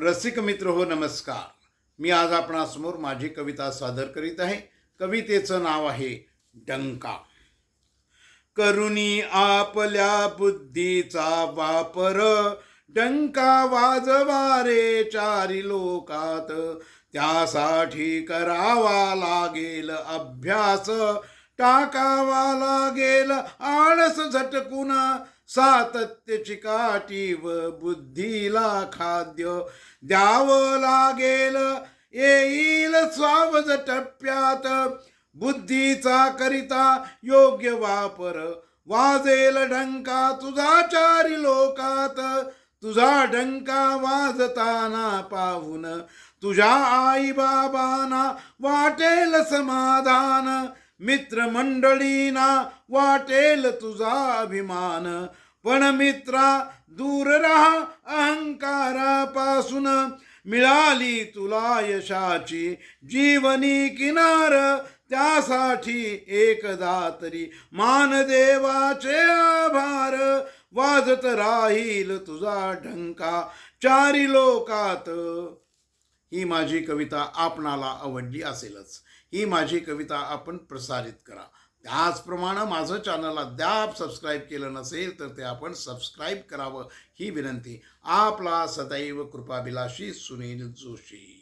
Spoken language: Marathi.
रसिक मित्र हो, नमस्कार. मी आज आपणासमोर माझी कविता सादर करीत आहे. कवितेचं नाव आहे डंका. करुणी आपल्या बुद्धीचा वापर, डंका वाजवा रे चारी लोकात. त्यासाठी करावा लागेल अभ्यास, टाकावा लागेल आळस झटकून. सातत्य चिकाटी व बुद्धीला खाद्य द्यावं लागेल, येईल सावध टप्प्यात. बुद्धीचा करिता योग्य वापर, वाजेल डंका तुझा चारी लोकात. तुझा डंका वाजताना पाहून तुझ्या आई बाबांना वाटेल समाधान. मित्रमंडळींना वाटेल तुझा अभिमान. पण मित्रा दूर राहा अहंकारापासून, मिळाली तुला यशाची जीवनी किनार. त्यासाठी एकदा तरी मान देवाचे आभार. वाजत राहील तुझा डंका चारी लोकात. ही माझी कविता आपणाला आवडली असेलच. ही माझी कविता आपण प्रसारित करा. त्याचप्रमाणे माझं चॅनल अद्याप सबस्क्राईब केलं नसेल तर ते आपण सबस्क्राईब करावं ही विनंती. आपला सदैव कृपाभिलाषी सुनील जोशी.